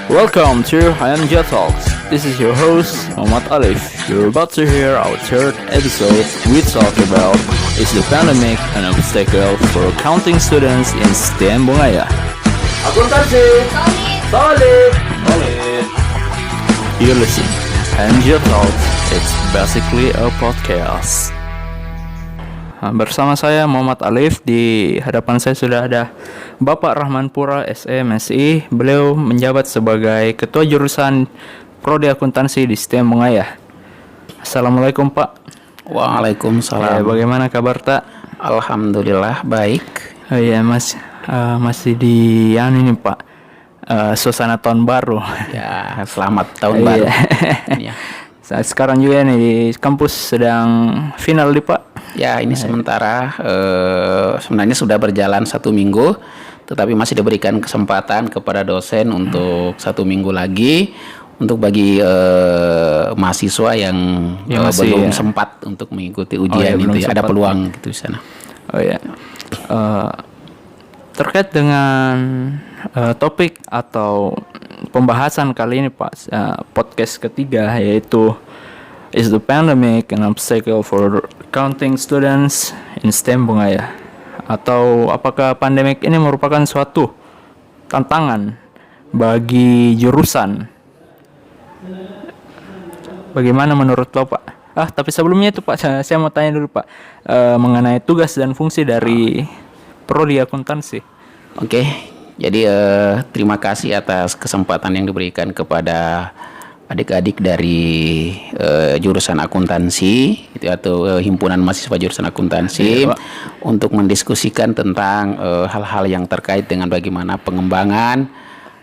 Welcome to Hanja Talks. This is your host, Muhammad Alif. You're about to hear our third episode. We talk about is the pandemic an obstacle for accounting students in STEM Bungaya? Akuntansi solid. You listen, Hanja Talks. It's basically a podcast. Bersama saya Muhammad Alif. Di hadapan saya sudah ada Bapak Rahman Pura SE MSI. Beliau menjabat sebagai Ketua Jurusan Prodi Akuntansi di STEM Bungaya. Assalamualaikum Pak. Waalaikumsalam. Bagaimana kabar Tak? Alhamdulillah baik. Oh iya masih di ini Pak, suasana tahun baru. Ya, selamat tahun baru. Ya. Sekarang juga nih di kampus sedang final nih Pak. Ya, ini sementara sebenarnya sudah berjalan 1 minggu, tetapi masih diberikan kesempatan kepada dosen untuk 1 minggu lagi untuk bagi mahasiswa yang belum sempat untuk mengikuti ujian itu. Ada peluang gitu di sana. Oh ya. Terkait dengan topik atau pembahasan kali ini Pak, podcast ketiga, yaitu is the pandemic an obstacle for accounting students in STEM Bungaya? Atau apakah pandemik ini merupakan suatu tantangan bagi jurusan? Bagaimana menurut lo Pak? Tapi sebelumnya itu Pak, saya mau tanya dulu Pak, mengenai tugas dan fungsi dari Prodi Akuntansi. Oke, jadi terima kasih atas kesempatan yang diberikan kepada adik-adik dari jurusan akuntansi atau himpunan mahasiswa jurusan akuntansi untuk mendiskusikan tentang hal-hal yang terkait dengan bagaimana pengembangan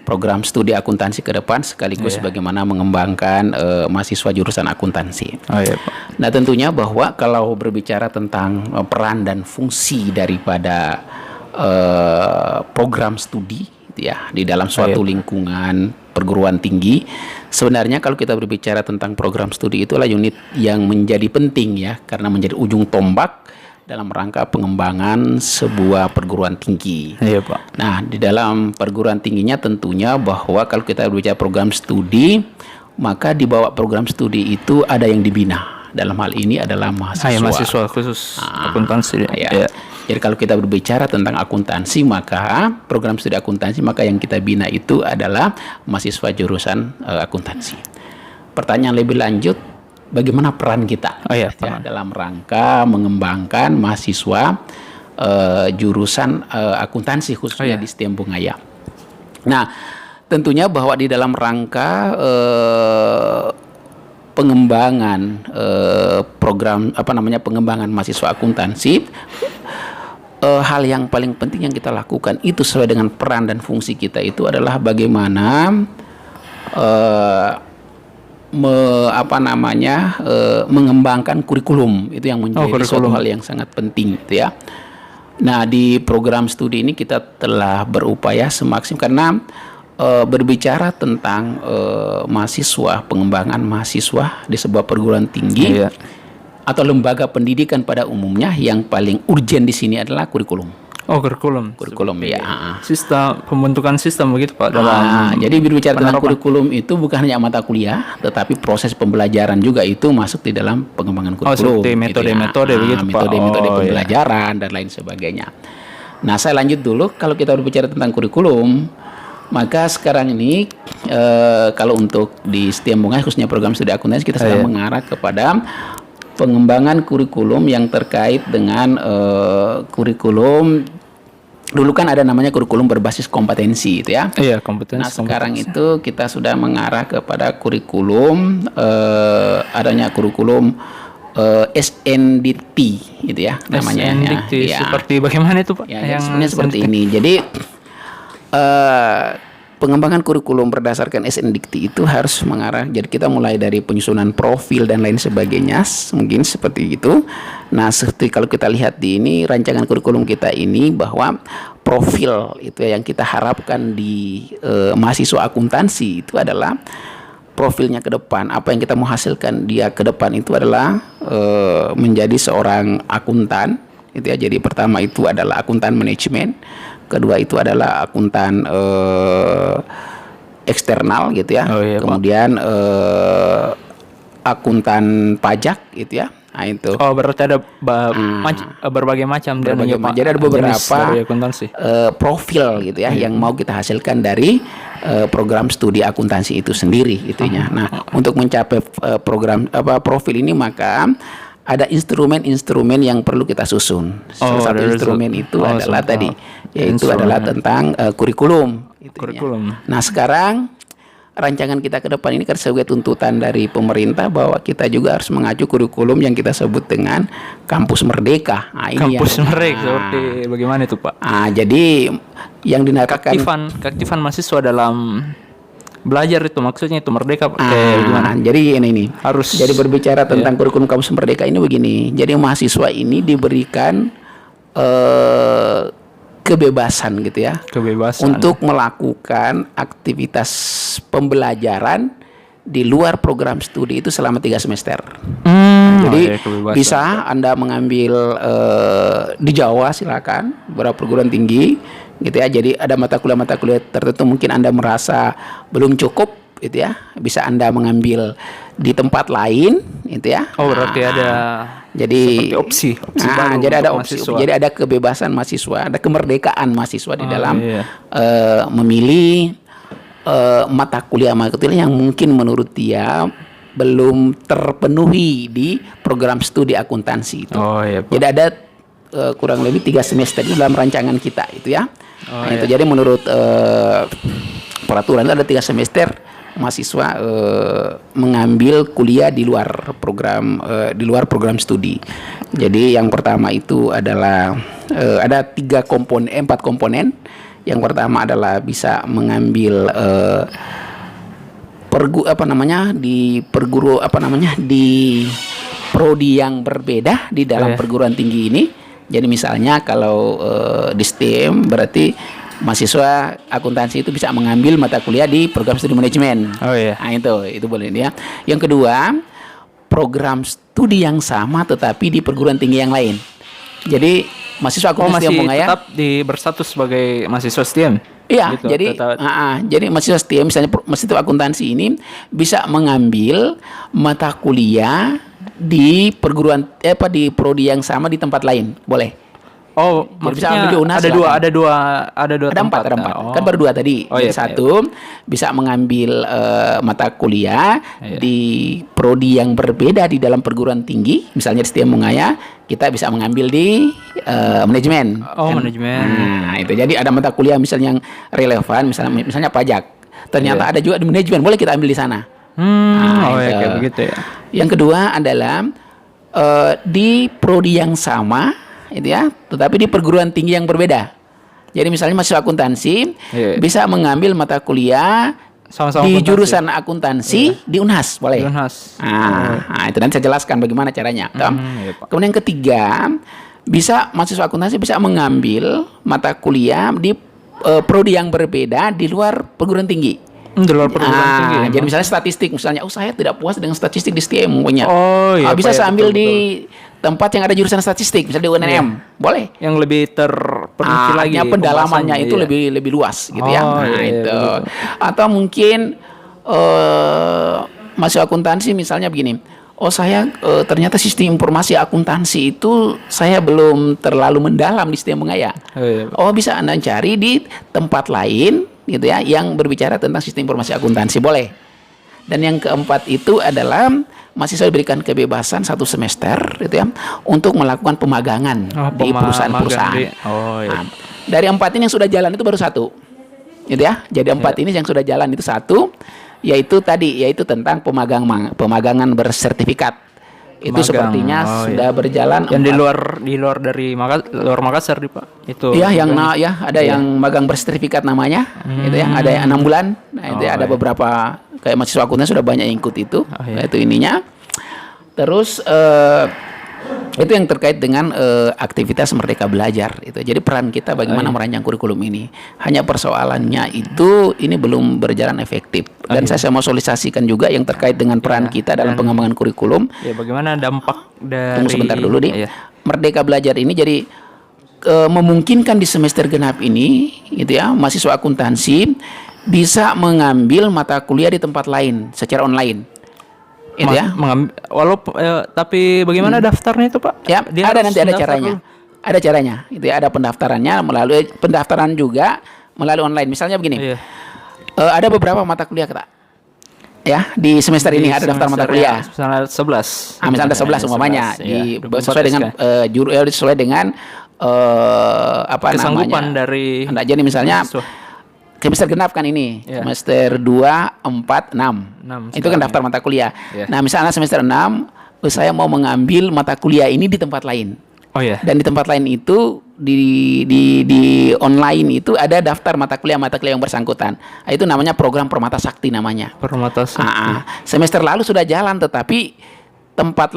program studi akuntansi ke depan sekaligus bagaimana mengembangkan mahasiswa jurusan akuntansi. Pak. Nah, tentunya bahwa kalau berbicara tentang peran dan fungsi daripada program studi ya di dalam suatu lingkungan perguruan tinggi, sebenarnya kalau kita berbicara tentang program studi itulah unit yang menjadi penting ya, karena menjadi ujung tombak dalam rangka pengembangan sebuah perguruan tinggi. Iya Pak. Nah, di dalam perguruan tingginya tentunya bahwa kalau kita berbicara program studi, maka di bawah program studi itu ada yang dibina. Dalam hal ini adalah mahasiswa. Mahasiswa khusus akuntansi. Ya. Jadi kalau kita berbicara tentang akuntansi, maka program studi akuntansi, maka yang kita bina itu adalah mahasiswa jurusan akuntansi. Pertanyaan lebih lanjut, bagaimana peran kita dalam rangka mengembangkan mahasiswa jurusan akuntansi khususnya di STEM Bungaya. Nah, tentunya bahwa di dalam rangka pengembangan program pengembangan mahasiswa akuntansi, hal yang paling penting yang kita lakukan itu sesuai dengan peran dan fungsi kita itu adalah bagaimana mengembangkan kurikulum. Itu yang menjadi suatu hal yang sangat penting gitu ya. Nah, di program studi ini kita telah berupaya semaksimal karena berbicara tentang mahasiswa, pengembangan mahasiswa di sebuah perguruan tinggi atau lembaga pendidikan pada umumnya, yang paling urgen di sini adalah kurikulum. Kurikulum ya. Sistem pembentukan sistem begitu Pak dalam. Jadi berbicara tentang kurikulum itu bukan hanya mata kuliah, tetapi proses pembelajaran juga itu masuk di dalam pengembangan kurikulum. Seperti metode-metode begitu Pak. Metode pembelajaran dan lain sebagainya. Nah, saya lanjut dulu. Kalau kita berbicara tentang kurikulum, maka sekarang ini kalau untuk di STEM Bungaya khususnya program studi akuntansi, kita sedang mengarah kepada pengembangan kurikulum yang terkait dengan kurikulum. Dulu kan ada namanya kurikulum berbasis kompetensi itu ya. Iya, kompetensi. Nah, sekarang itu kita sudah mengarah kepada kurikulum adanya kurikulum SNDT gitu ya namanya. SNDT seperti bagaimana itu Pak? Ya, sebenarnya seperti ini. Jadi pengembangan kurikulum berdasarkan SNDT itu harus mengarah, jadi kita mulai dari penyusunan profil dan lain sebagainya, mungkin seperti itu. Nah, seperti kalau kita lihat di ini rancangan kurikulum kita ini, bahwa profil itu yang kita harapkan di mahasiswa akuntansi itu adalah profilnya ke depan. Apa yang kita mau hasilkan dia ke depan itu adalah menjadi seorang akuntan gitu ya. Jadi pertama itu adalah akuntan manajemen, kedua itu adalah akuntan eksternal gitu ya. Oh, iya, Pak. Kemudian akuntan pajak gitu ya. Nah itu. Oh, berarti ada berbagai macam dan Berbagai macam. Jadi ada jenis beberapa dari akuntansi. profil gitu ya yang mau kita hasilkan dari program studi akuntansi itu sendiri itunya. Nah, untuk mencapai profil ini maka ada instrumen-instrumen yang perlu kita susun. Salah satu instrumen itu adalah tadi yaitu adalah tentang kurikulum itunya. Kurikulum. Nah, sekarang rancangan kita ke depan ini kan sebagai tuntutan dari pemerintah bahwa kita juga harus mengacu kurikulum yang kita sebut dengan kampus merdeka. Nah, ini Kampus mereka seperti bagaimana itu, Pak? jadi yang dinamakan Keaktifan mahasiswa dalam belajar itu maksudnya itu merdeka kayak gimana? Jadi ini Harus jadi berbicara tentang kurikulum kampus merdeka ini begini. Jadi mahasiswa ini diberikan kebebasan gitu ya. Kebebasan untuk melakukan aktivitas pembelajaran di luar program studi itu selama 3 semester. Jadi bisa Anda mengambil di Jawa silakan, beberapa perguruan tinggi gitu ya. Jadi ada mata kuliah tertentu mungkin Anda merasa belum cukup gitu ya. Bisa Anda mengambil di tempat lain gitu ya. Oh, berarti ada jadi opsi baru jadi ada untuk opsi, mahasiswa. jadi ada kebebasan mahasiswa, ada kemerdekaan mahasiswa di dalam memilih mata kuliah yang mungkin menurut dia belum terpenuhi di program studi akuntansi itu. Oh, iya, Pak. Jadi ada kurang lebih 3 semester itu dalam rancangan kita itu ya. Itu jadi menurut peraturan itu ada 3 semester mahasiswa mengambil kuliah di luar program studi. Jadi yang pertama itu adalah ada 4 komponen. Yang pertama adalah bisa mengambil di prodi yang berbeda di dalam perguruan tinggi ini. Jadi misalnya kalau di STEM berarti mahasiswa akuntansi itu bisa mengambil mata kuliah di program studi manajemen. Oh iya. Nah itu boleh ya. Yang kedua, program studi yang sama tetapi di perguruan tinggi yang lain. Jadi mahasiswa akuntansi yang masih tetap berstatus sebagai mahasiswa STEM. Iya, gitu, jadi mahasiswa STEM misalnya mahasiswa akuntansi ini bisa mengambil mata kuliah di di prodi yang sama di tempat lain, boleh. Oh, maksudnya ada dua tempat. Ada empat. Kan baru 2 tadi. Oh, iya, satu bisa mengambil mata kuliah di prodi yang berbeda di dalam perguruan tinggi, misalnya di STM Mungaya, kita bisa mengambil di manajemen. Oh, manajemen. Nah, itu jadi ada mata kuliah misalnya yang relevan, misalnya pajak. Ternyata ada juga di manajemen, boleh kita ambil di sana. Kayak begitu ya. Yang kedua adalah di prodi yang sama itu ya, tetapi di perguruan tinggi yang berbeda. Jadi misalnya mahasiswa akuntansi bisa mengambil mata kuliah sama-sama di jurusan akuntansi di Unhas, boleh. Di Unhas. Itu nanti saya jelaskan bagaimana caranya. Kemudian yang ketiga, bisa mahasiswa akuntansi bisa mengambil mata kuliah di prodi yang berbeda di luar perguruan tinggi. Di luar perguruan tinggi. Jadi misalnya statistik, misalnya, saya tidak puas dengan statistik di STM punya. Bisa saya ambil di tempat yang ada jurusan statistik, misalnya di UNM, boleh. Yang lebih terperinci lagi. Pendalamannya itu lebih luas, gitu ya. Itu. Betul. Atau mungkin mahasiswa akuntansi misalnya begini. Saya ternyata sistem informasi akuntansi itu saya belum terlalu mendalam di STM Mengaya. Bisa Anda cari di tempat lain gitu ya yang berbicara tentang sistem informasi akuntansi, boleh. Dan yang keempat itu adalah mahasiswa diberikan kebebasan 1 semester gitu ya untuk melakukan pemagangan di perusahaan-perusahaan. Dari 4 ini yang sudah jalan itu baru 1. Gitu ya. Jadi 4 ini yang sudah jalan itu 1, yaitu tentang pemagangan bersertifikat. Itu sepertinya sudah berjalan. Yang di luar dari Makassar, Pak. Itu. Iya, ada yang magang bersertifikat namanya. Itu ya, ada yang 6 bulan. Nah, itu ada beberapa kayak mahasiswa akuntansi sudah banyak yang ikut itu. Itu ininya. Terus itu yang terkait dengan aktivitas Merdeka Belajar itu. Jadi peran kita bagaimana merancang kurikulum ini. Hanya persoalannya itu ini belum berjalan efektif. Dan saya mau solisasikan juga yang terkait dengan peran kita dalam pengembangan kurikulum. Bagaimana dampak dari Tunggu sebentar dulu Merdeka Belajar ini jadi memungkinkan di semester genap ini gitu ya, mahasiswa akuntansi bisa mengambil mata kuliah di tempat lain secara online. Itu ya. Walaupun tapi bagaimana daftarnya itu, Pak? Ya, Dia ada harus nanti ada mendaftar caranya. dulu? Ada caranya. Itu ya, ada pendaftarannya melalui pendaftaran juga melalui online. Misalnya begini. Iya. Ada beberapa mata kuliah kita. Ya, di semester ini ada daftar mata kuliah. Misalnya 11. Misalnya ada 11 umpamanya sesuai dengan apa kesanggupan namanya? dari Jadi misalnya semester genap kan ini, semester 2, 4, 6. Itu kan daftar mata kuliah. Nah, misalnya semester 6, saya mau mengambil mata kuliah ini di tempat lain. Oh ya. Dan di tempat lain itu di online itu ada daftar mata kuliah yang bersangkutan. Itu namanya program Permata Sakti namanya. Permata Sakti. Semester lalu sudah jalan, tetapi tempat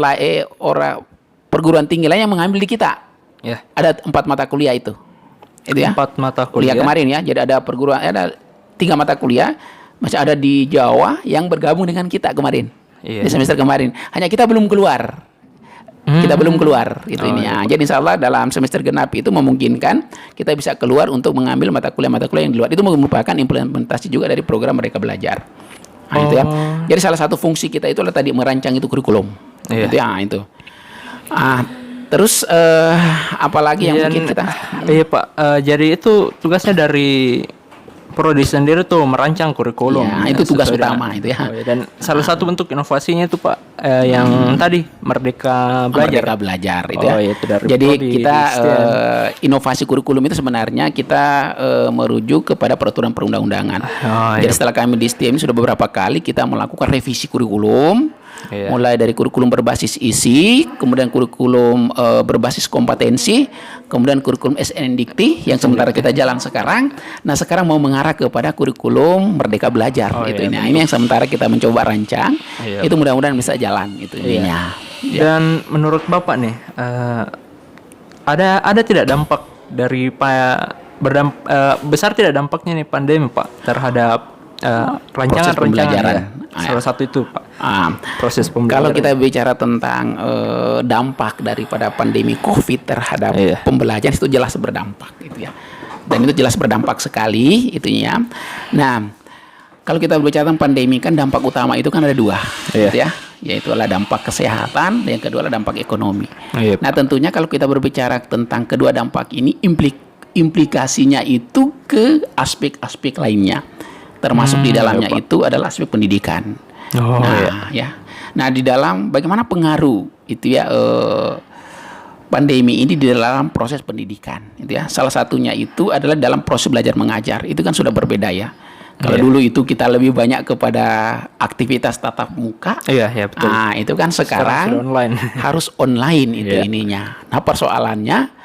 perguruan tinggi lain yang mengambil di kita. Ya. Ada 4 mata kuliah itu. Itu ya. 4 mata kuliah kemarin ya. Jadi ada ada 3 mata kuliah masih ada di Jawa yang bergabung dengan kita kemarin. Iya. Di semester kemarin. Hanya kita belum keluar. Kita belum keluar itu ini ya. Jadi insya Allah dalam semester genap itu memungkinkan kita bisa keluar untuk mengambil mata kuliah yang di luar. Itu merupakan implementasi juga dari program Merdeka Belajar. Itu ya. Jadi salah satu fungsi kita itu adalah tadi merancang itu kurikulum. Itu ya itu. Terus apalagi yang mungkin kita? Iya Pak. Jadi itu tugasnya dari prodi sendiri tuh merancang kurikulum. Ya, itu tugas utama itu ya. Dan salah satu bentuk inovasinya itu Pak yang tadi Merdeka Belajar. Merdeka Belajar itu ya. Itu dari jadi prodi kita inovasi kurikulum itu sebenarnya kita merujuk kepada peraturan perundang-undangan. Jadi setelah kami di STM sudah beberapa kali kita melakukan revisi kurikulum. Mulai dari kurikulum berbasis isi, kemudian kurikulum berbasis kompetensi, kemudian kurikulum SNDikti yang sementara kita jalan sekarang. Nah, sekarang mau mengarah kepada kurikulum Merdeka Belajar ini yang sementara kita mencoba rancang. Itu mudah-mudahan bisa jalan itu intinya. Dan menurut Bapak nih, ada tidak dampak dari besar tidak dampaknya nih pandemi Pak terhadap rancangan pembelajaran? Salah satu itu Pak. Proses pembelajaran. Kalau kita bicara tentang dampak daripada pandemi COVID terhadap pembelajaran itu jelas berdampak gitu ya. Dan itu jelas berdampak sekali itunya. Nah, kalau kita bicara tentang pandemi kan dampak utama itu kan ada 2 gitu ya. Yaitu adalah dampak kesehatan dan yang kedua adalah dampak ekonomi. Nah, tentunya kalau kita berbicara tentang kedua dampak ini implikasinya itu ke aspek-aspek lainnya. Termasuk di dalamnya itu adalah aspek pendidikan. Nah, di dalam bagaimana pengaruh itu ya pandemi ini di dalam proses pendidikan itu ya. Salah satunya itu adalah dalam proses belajar mengajar. Itu kan sudah berbeda ya. Kalau dulu itu kita lebih banyak kepada aktivitas tatap muka. Betul. Nah, itu kan sekarang online. Harus online itu ininya. Nah, persoalannya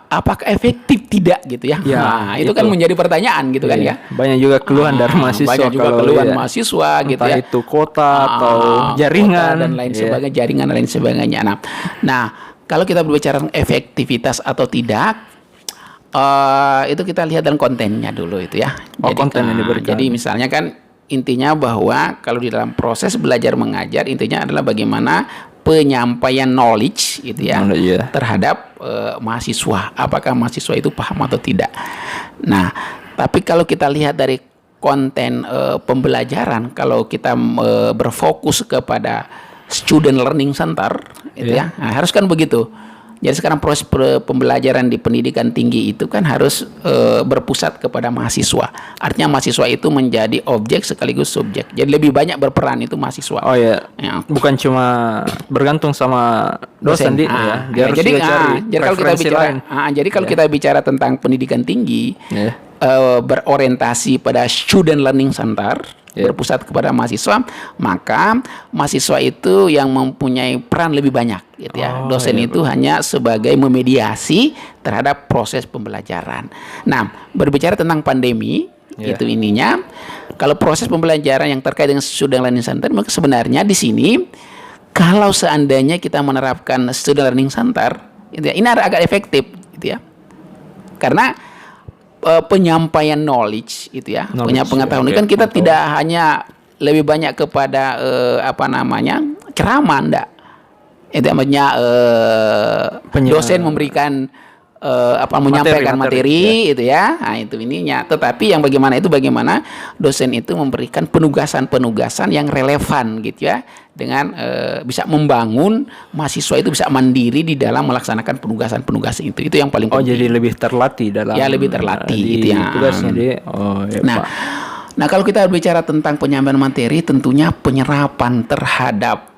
apakah efektif tidak gitu ya? Nah, itu kan menjadi pertanyaan gitu kan ya. Banyak juga keluhan dari mahasiswa. Banyak juga keluhan mahasiswa gitu ya. Itu kota atau jaringan dan lain sebagainya, jaringan dan lain sebagainya. Nah, kalau kita berbicara tentang efektivitas atau tidak, itu kita lihat dalam kontennya dulu itu ya. Konten yang diberikan. Jadi misalnya kan intinya bahwa kalau di dalam proses belajar mengajar intinya adalah bagaimana penyampaian knowledge gitu ya terhadap mahasiswa. Apakah mahasiswa itu paham atau tidak? Nah, tapi kalau kita lihat dari konten pembelajaran, kalau kita berfokus kepada student learning center, gitu ya, nah, harus kan begitu. Jadi sekarang proses pembelajaran di pendidikan tinggi itu kan harus berpusat kepada mahasiswa. Artinya mahasiswa itu menjadi objek sekaligus subjek. Jadi lebih banyak berperan itu mahasiswa. Bukan cuma bergantung sama dosen ya. Jadi kalau kita bicara, jadi kalau kita bicara tentang pendidikan tinggi, berorientasi pada student learning center. Berpusat kepada mahasiswa, maka mahasiswa itu yang mempunyai peran lebih banyak gitu ya. Dosen itu hanya sebagai memediasi terhadap proses pembelajaran. Nah, berbicara tentang pandemi itu ininya, kalau proses pembelajaran yang terkait dengan student learning center, maka sebenarnya di sini kalau seandainya kita menerapkan student learning center, gitu ya, ini agak efektif gitu ya. Karena penyampaian knowledge itu ya, punya pengetahuan kan kita tidak hanya lebih banyak kepada ceramah, enggak. Itu namanya dosen memberikan menyampaikan materi ya. itu ya. Nah, itu ininya. Tetapi yang bagaimana dosen itu memberikan penugasan-penugasan yang relevan gitu ya, dengan bisa membangun mahasiswa itu bisa mandiri di dalam melaksanakan penugasan-penugasan itu. Itu yang paling penting. Oh, jadi lebih terlatih dalam. Ya, lebih terlatih di gitu ya. tugasnya dia. Oh, ya, Nah, Pak. Nah, kalau kita bicara tentang penyampaian materi, tentunya penyerapan terhadap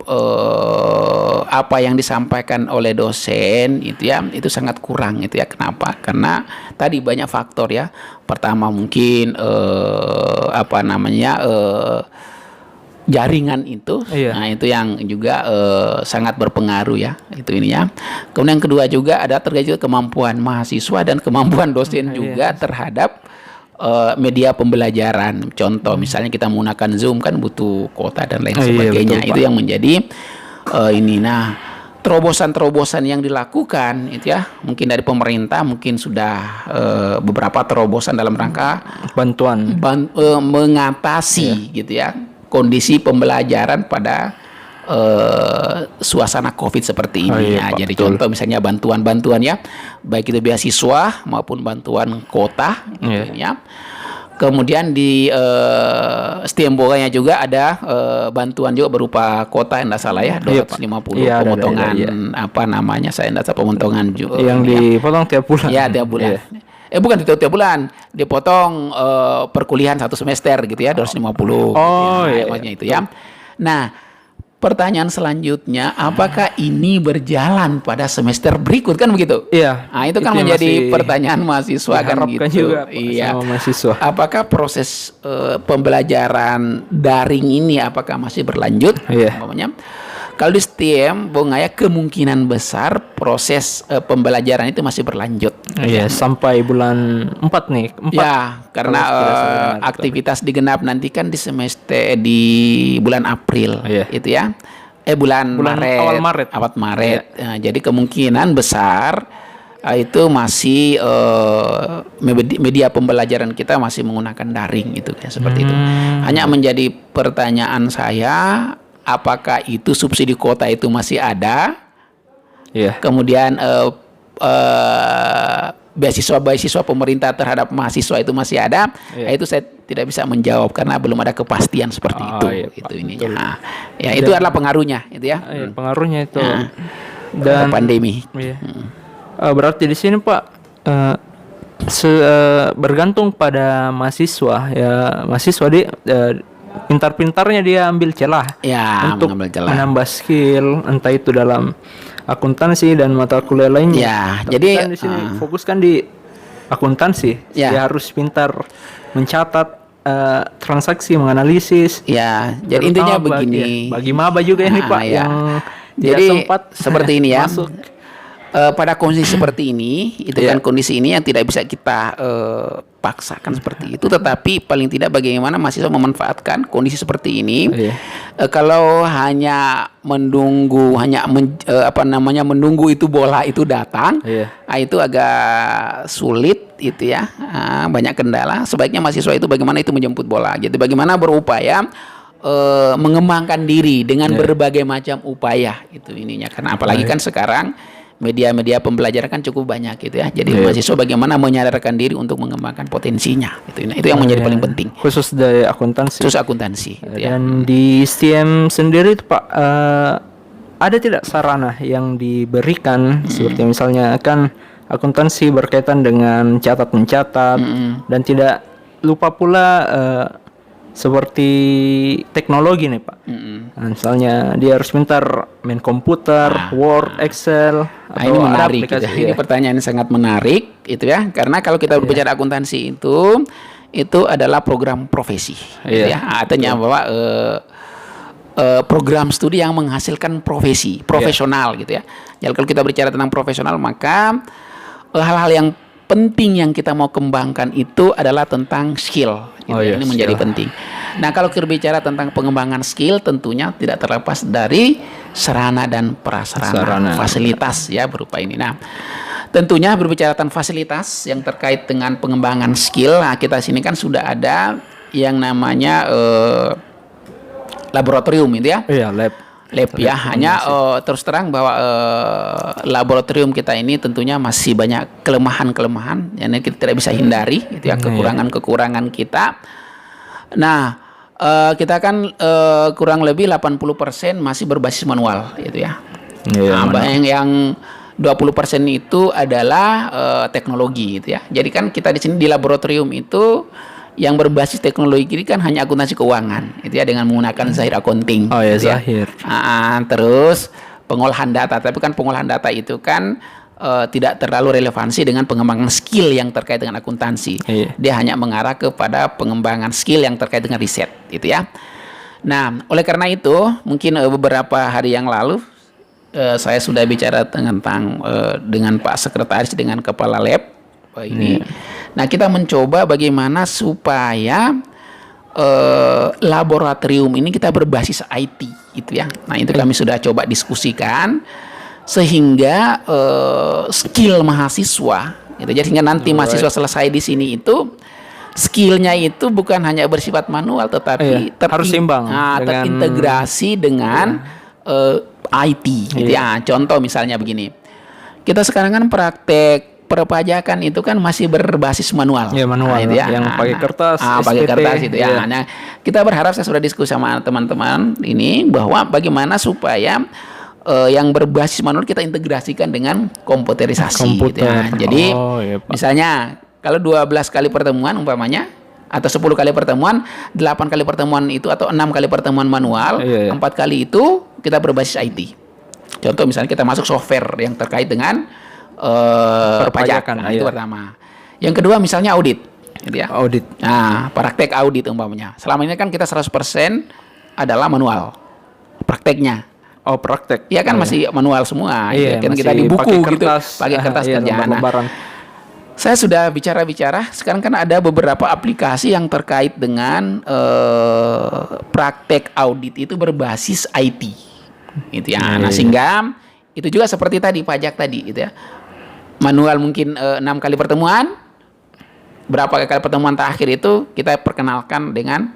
apa yang disampaikan oleh dosen itu ya, itu sangat kurang itu ya. Kenapa? Karena tadi banyak faktor ya. Pertama mungkin jaringan itu, Iya. nah itu yang juga sangat berpengaruh ya, itu ini ya. Kemudian yang kedua juga ada terkait juga kemampuan mahasiswa dan kemampuan dosen juga terhadap media pembelajaran. Contoh misalnya kita menggunakan Zoom kan butuh kuota dan lain sebagainya. Betul, itu yang menjadi ini. Nah, terobosan-terobosan yang dilakukan itu ya, mungkin dari pemerintah mungkin sudah beberapa terobosan dalam rangka bantuan mengatasi gitu ya kondisi pembelajaran pada suasana COVID seperti ini. Iya, Pak, jadi betul. contoh misalnya bantuan-bantuan ya, baik itu beasiswa maupun bantuan kuota gitu ya. Kemudian di Stiemboganya juga ada bantuan juga berupa kuota, yang tidak salah ya, 250 Iya, pemotongan ada. saya tidak tahu pemotongan juga yang dipotong tiap bulan. Ya, tiap bulan. Bukan tiap bulan, dipotong perkuliahan 1 semester gitu ya, 250. Oh, gitu ya, iya, maksudnya itu ya. Nah, pertanyaan selanjutnya, apakah ini berjalan pada semester berikut kan begitu? Iya. Nah, itu kan menjadi pertanyaan mahasiswa kan gitu. Juga, iya. sama mahasiswa. Apakah proses pembelajaran daring ini apakah masih berlanjut? Iya. Umpamanya, kalau di STEM, Bung Ayah, kemungkinan besar proses pembelajaran itu masih berlanjut. Iya, sampai bulan 4 nih. 4. Ya, karena aktivitas digenap nanti kan di semester di bulan April, itu ya. Bulan Maret, awal Maret. Iya. Nah, jadi kemungkinan besar itu masih media pembelajaran kita masih menggunakan daring itu ya, seperti itu. Hanya menjadi pertanyaan saya, apakah itu subsidi kuota itu masih ada? Iya. Kemudian beasiswa pemerintah terhadap mahasiswa itu masih ada? Itu saya tidak bisa menjawab karena belum ada kepastian seperti itu. Iya, itu ininya. Nah, ya itu adalah pengaruhnya, itu ya. Pengaruhnya itu. Dan pandemi. Iya. Berarti di sini Pak bergantung pada mahasiswa ya. Mahasiswa dia pintar-pintarnya dia ambil celah untuk menambah skill, entah itu dalam akuntansi dan mata kuliah lainnya. Ya, tapi jadi kan di sini fokuskan di akuntansi. Ya. Dia harus pintar mencatat transaksi, menganalisis. Ya, jadi intinya begini. Bagi maba juga ini Pak yang jadi sempat seperti ini ya. masuk. Pada kondisi seperti ini, itu kan kondisi ini yang tidak bisa kita paksakan seperti itu. Tetapi paling tidak bagaimana mahasiswa memanfaatkan kondisi seperti ini. Kalau hanya menunggu, menunggu itu bola itu datang, itu agak sulit itu ya. Banyak kendala. Sebaiknya mahasiswa itu bagaimana itu menjemput bola. Jadi bagaimana berupaya mengembangkan diri dengan berbagai macam upaya itu ininya. Karena apalagi kan sekarang media-media pembelajaran kan cukup banyak gitu ya. Jadi mahasiswa bagaimana menyadarkan diri untuk mengembangkan potensinya. Itu yang menjadi paling penting. Khusus dari akuntansi. Khusus akuntansi. Gitu ya. Dan di STM sendiri itu Pak, ada tidak sarana yang diberikan seperti misalnya kan akuntansi berkaitan dengan catat-mencatat dan tidak lupa pula seperti teknologi nih Pak. Nah, misalnya dia harus pintar main komputer, Word, Excel, atau ini menarik. aplikasi. Ini pertanyaan yang sangat menarik, itu ya. Karena kalau kita berbicara akuntansi itu adalah program profesi, gitu ya. Artinya bahwa program studi yang menghasilkan profesional, gitu ya. Jadi kalau kita bicara tentang profesional, maka hal-hal yang penting yang kita mau kembangkan itu adalah tentang skill. Ini menjadi penting. Nah, kalau kita bicara tentang pengembangan skill, tentunya tidak terlepas dari sarana dan prasarana, fasilitas ya berupa ini. Nah, tentunya berbicara tentang fasilitas yang terkait dengan pengembangan skill, nah kita sini kan sudah ada yang namanya laboratorium itu ya. Iya, lab. Lab ya, hanya terus terang bahwa laboratorium kita ini tentunya masih banyak kelemahan-kelemahan yang kita tidak bisa hindari, itu ya, kekurangan-kekurangan kita. Nah, kita kan kurang lebih 80% masih berbasis manual, gitu ya. Yang 20% itu adalah teknologi, gitu ya. Jadi kan kita di sini di laboratorium itu yang berbasis teknologi ini kan hanya akuntansi keuangan, itu ya, dengan menggunakan Zahir Accounting. Oh ya, gitu Zahir. Terus pengolahan data, tapi kan pengolahan data itu kan tidak terlalu relevansi dengan pengembangan skill yang terkait dengan akuntansi. Dia hanya mengarah kepada pengembangan skill yang terkait dengan riset, gitu ya. Nah, oleh karena itu, mungkin beberapa hari yang lalu saya sudah bicara tentang dengan Pak Sekretaris, dengan Kepala Lab ini. Nah, kita mencoba bagaimana supaya laboratorium ini kita berbasis IT, gitu ya. Nah, itu kami sudah coba diskusikan sehingga skill mahasiswa, gitu. Jadi sehingga nanti mahasiswa selesai di sini itu skillnya itu bukan hanya bersifat manual, tetapi harus seimbang, terintegrasi dengan IT, gitu ya. Contoh misalnya begini, kita sekarang kan praktek perpajakan itu kan masih berbasis manual. Ya, manual. Nah, itu ya. Yang pakai kertas, pakai kertas itu ya. Ya. Nah, kita berharap, saya sudah diskusi sama teman-teman ini, bahwa bagaimana supaya yang berbasis manual kita integrasikan dengan komputerisasi. Gitu ya. Jadi misalnya kalau 12 kali pertemuan umpamanya, atau 10 kali pertemuan, 8 kali pertemuan itu atau 6 kali pertemuan manual, 4 kali itu kita berbasis IT. Contoh misalnya kita masuk software yang terkait dengan perpajakan. Nah, itu pertama. Yang kedua misalnya audit, gitu ya. Audit. Nah, praktek audit umpamanya. Selama ini kan kita 100% adalah manual prakteknya. Oh, praktek. Iya kan masih manual semua. Iya, kan kita di buku pakai kertas, gitu, pakai kertas kerjaan. Lembar-lembaran. Saya sudah bicara-bicara. Sekarang kan ada beberapa aplikasi yang terkait dengan praktek audit itu berbasis IT, gitu ya. Nah, sehingga itu juga seperti tadi pajak tadi, gitu ya. Manual mungkin 6 kali pertemuan, berapa kali pertemuan terakhir itu kita perkenalkan dengan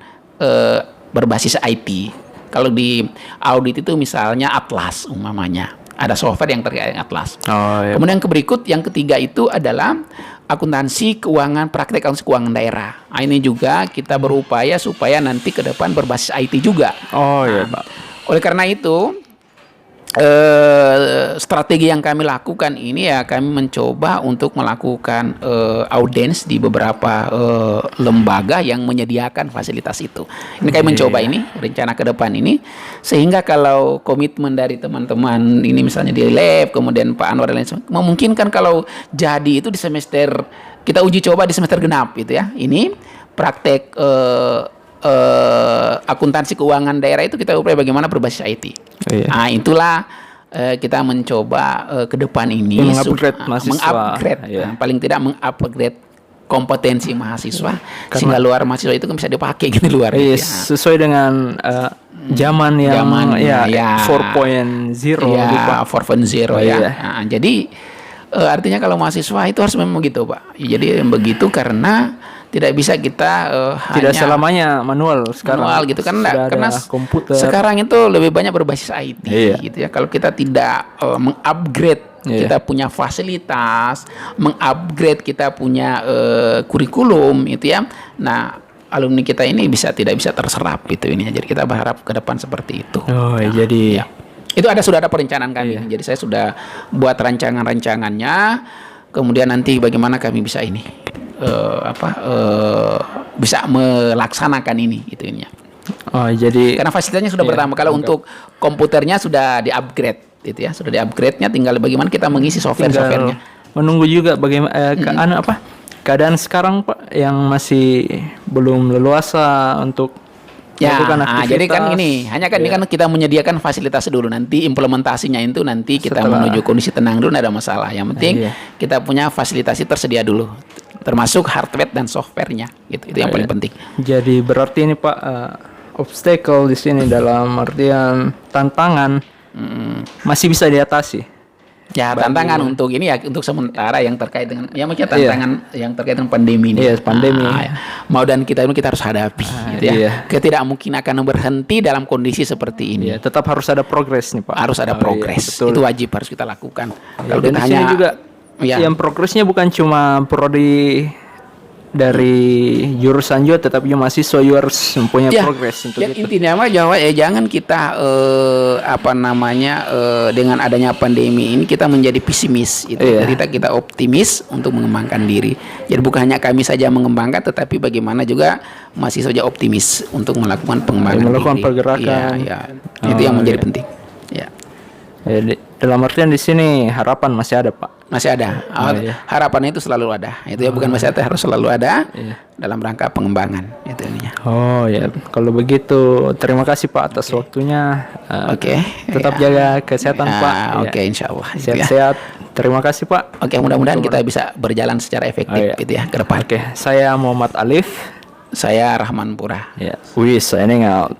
berbasis IT. Kalau di audit itu misalnya Atlas umpamanya, ada software yang terkait dengan Atlas. Kemudian yang ketiga itu adalah akuntansi keuangan, praktek akuntansi keuangan daerah. Nah, ini juga kita berupaya supaya nanti ke depan berbasis IT juga. Pak. Oleh karena itu, strategi yang kami lakukan ini ya, kami mencoba untuk melakukan audiens di beberapa lembaga yang menyediakan fasilitas itu. Ini kami mencoba ini rencana ke depan ini, sehingga kalau komitmen dari teman-teman ini misalnya di lab, kemudian Pak Anwar dan lain sebagainya, memungkinkan kalau jadi itu di semester, kita uji coba di semester genap, gitu ya. Ini praktek akuntansi keuangan daerah itu kita upaya bagaimana berbasis IT. Nah, itulah kita mencoba ke depan ini mengupgrade mahasiswa. Paling tidak mengupgrade kompetensi mahasiswa, sehingga luar mahasiswa itu kan bisa dipakai gitu luar. Sesuai dengan zaman yang 4.0 ya, 4.0 ya. Nah, jadi artinya kalau mahasiswa itu harus memang begitu, Pak. Jadi begitu karena tidak bisa kita tidak selamanya manual sekarang. Manual gitu kan, karena komputer. Sekarang itu lebih banyak berbasis IT, gitu ya. Kalau kita tidak mengupgrade kita punya fasilitas, mengupgrade kita punya kurikulum, itu ya. Nah, alumni kita ini tidak bisa terserap gitu ini. Jadi kita berharap ke depan seperti itu. Jadi itu sudah ada perencanaan kami. Jadi saya sudah buat rancangannya. Kemudian nanti bagaimana kami bisa ini bisa melaksanakan ini gitu ini. Jadi karena fasilitasnya sudah bertambah. Kalau untuk komputernya sudah di-upgrade gitu ya. Sudah di-upgrade-nya, tinggal bagaimana kita mengisi software-nya. Menunggu juga bagaimana keadaan sekarang, Pak, yang masih belum leluasa untuk melakukan aktivitas. Jadi kan ini ini kan kita menyediakan fasilitas dulu, nanti implementasinya itu nanti kita menuju kondisi tenang dulu, tidak ada masalah. Yang penting kita punya fasilitasi tersedia dulu, termasuk hardware dan softwarenya, gitu. Itu yang paling penting. Jadi berarti ini, Pak, obstacle di sini dalam artian tantangan masih bisa diatasi. Ya, tantangan untuk ini ya untuk sementara yang terkait dengan ya maksudnya Iya. tantangan yang terkait dengan pandemi ini. Iya, pandemi. Ya. Mau dan kita ini kita harus hadapi gitu ya. iya. Kita tidak mungkin akan berhenti dalam kondisi seperti ini. Ya, tetap harus ada progres nih Pak. Harus ada Oh, progres. iya, betul. Itu wajib harus kita lakukan. Kalau Dan kita di sini hanya juga ya, yang progresnya bukan cuma prodi dari jurusan juga, tetapi mahasiswa juga harus mempunyai ya, progres untuk ya, itu. intinya mah Jawa ya jangan kita dengan adanya pandemi ini kita menjadi pesimis itu. Iya. Kita optimis untuk mengembangkan diri. Jadi bukan hanya kami saja mengembangkan tetapi bagaimana juga mahasiswa saja optimis untuk melakukan pengembangan Melakukan diri. pergerakan. Ya, itu yang menjadi iya. penting. Ya. Ya, dalam artian di sini harapan masih ada Pak. Masih ada. iya. Harapannya itu selalu ada. Itu ya bukan masih ada, harus selalu ada Iya. dalam rangka pengembangan itu ininya. Oh ya, kalau begitu terima kasih Pak atas waktunya. Oke. Tetap Ya. jaga kesehatan Ya, Pak. Oke, Ya. insya Allah. Gitu ya. Sehat-sehat. Terima kasih Pak. Oke, mudah-mudahan kita bisa berjalan secara efektif Oh, iya. gitu ya ke depan. Oke, saya Muhammad Alif. Saya Rahman Pura. Ya, we signing out.